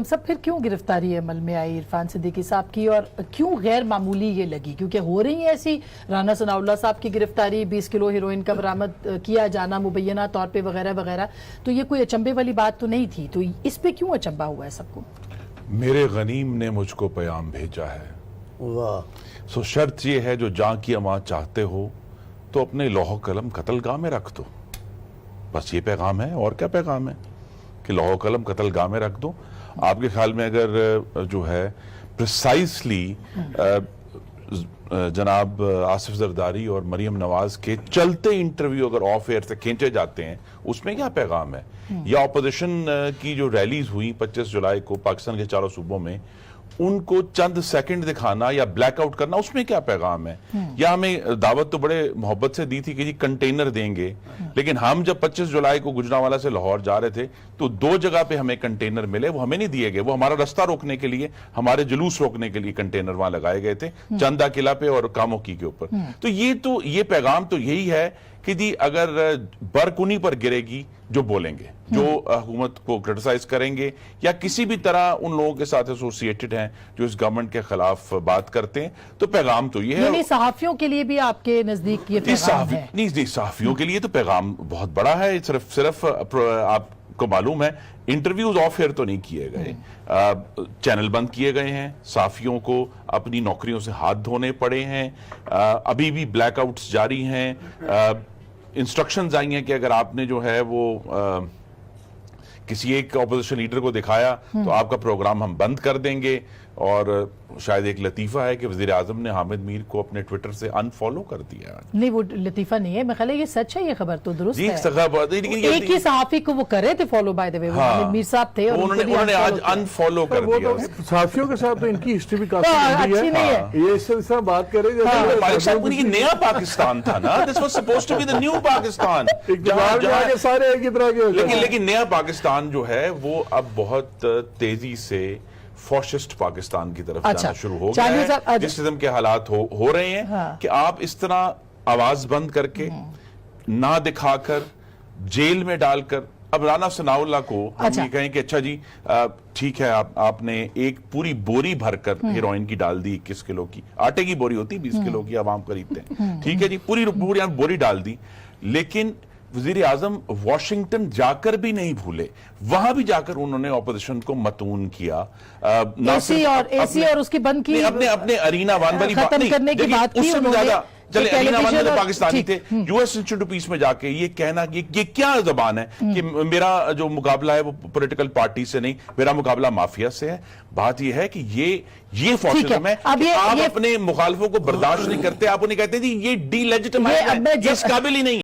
सब फिर क्यों गिरफ्तारी अमल में आई इरफान सिद्दीकी साहब की, और क्यों गैर मामूली ये लगी? क्योंकि हो रही है ऐसी, राना सनाउल्लाह साहब की गिरफ्तारी, 20 किलो हीरोइन का बरामद किया जाना मुबैना तौर पे वगैरह वगैरह, तो ये कोई अचंभे वाली बात तो नहीं थी, तो इस पे क्यों अचंभा हुआ है सबको? मेरे गनीम ने मुझको पैगाम भेजा है। वाह। सो शर्त ये है, जो जान की अमा चाहते हो तो अपने लौह कलम कत्लगाह में रख दो। बस ये पैगाम है, और क्या पैगाम है कि लौह कलम कत्लगाह में रख दो। आपके ख्याल में अगर जो है प्रिसाइसली जनाब आसिफ जरदारी और मरियम नवाज के चलते इंटरव्यू अगर ऑफ एयर से खींचे जाते हैं, उसमें क्या पैगाम है? या ऑपोजिशन की जो रैलीज हुई 25 जुलाई को पाकिस्तान के चारों सूबों में, उनको चंद सेकंड दिखाना या ब्लैकआउट करना, उसमें क्या पैगाम है? या हमें दावत तो बड़े मोहब्बत से दी थी कि जी कंटेनर देंगे, लेकिन हम जब 25 जुलाई को गुजरांवाला से लाहौर जा रहे थे तो 2 जगह पे हमें कंटेनर मिले, वो हमें नहीं दिए गए। वो हमारा रास्ता रोकने के लिए, हमारे जुलूस रोकने के लिए कंटेनर वहां लगाए गए थे, चंदा किला पे और कामोकी के ऊपर। तो ये पैगाम तो यही है कि जी अगर बर्क उन्हीं पर गिरेगी जो बोलेंगे, जो हुकूमत को क्रिटिसाइज करेंगे या किसी भी तरह उन लोगों के साथ एसोसिएटेड हैं जो इस गवर्नमेंट के खिलाफ बात करते हैं, तो पैगाम तो ये है। सहाफियों के लिए भी आपके नजदीक ये पैगाम है? नहीं, सहाफियों के लिए तो पैगाम बहुत बड़ा है। सिर्फ आपको मालूम है, इंटरव्यूज ऑफ एयर तो नहीं किए गए, चैनल बंद किए गए हैं, सहाफियों को अपनी नौकरियों से हाथ धोने पड़े हैं, अभी भी ब्लैकआउट्स जारी हैं। इंस्ट्रक्शंस आई हैं कि अगर आपने जो है वो किसी एक ऑपोजिशन लीडर को दिखाया तो आपका प्रोग्राम हम बंद कर देंगे। और शायद एक लतीफा है कि वजीर आजम ने हामिद मीर को अपने ट्विटर से अनफॉलो कर दिया। नहीं, वो लतीफा नहीं है, मैं ख्याल है ये सच है, ये खबर तो दुरुस्त है। एक ही सहाफी को वो करे थे follow, by the way Hamid Mir साहब थे, और उन्होंने आज अनफॉलो कर दिया। सहाफियों के साथ तो इनकी हिस्ट्री भी काफी अच्छी नहीं है। ये सिलसिला बात करें नया पाकिस्तान था ना, this was supposed to be the new Pakistan, सारे एक ही तरह के। लेकिन नया पाकिस्तान जो है वो अब बहुत तेजी से फॉशिस्ट पाकिस्तान की तरफ जाना शुरू हो गया है। जिस किस्म के हालात हो रहे हैं कि आप इस तरह आवाज बंद करके, ना दिखाकर, जेल में डालकर, अब राना सनाउल्लाह को हम ये कहें कि अच्छा जी ठीक है, आपने एक पूरी बोरी भरकर हीरोइन की डाल दी, 21 किलो की, आटे की बोरी होती 20 किलो की आवाम खरीदते हैं, ठीक है जी, पूरी बोरी डाल दी। लेकिन वजीर आजम वाशिंगटन जाकर भी नहीं भूले, वहां भी जाकर उन्होंने ऑपोजिशन को मतून किया। एसी और उसकी बंद की, अपने अरीना वन वाली बात नहीं, करने की बात की ज्यादा चले। अरीना वन में पाकिस्तानी थे, यूएस इंस्टीट्यूट ऑफ पीस में जाके ये कहना कि ये क्या जबान है कि मेरा जो मुकाबला है वो पॉलिटिकल पार्टी से नहीं, मेरा मुकाबला माफिया से है। बात ये है कि ये फॉशिज्म है कि आप अपने मुखालफों को बर्दाश्त नहीं करते, आप उन्हें कहते हैं जी ये डीलेजिटिमाइज है, इस काबिल ही नहीं।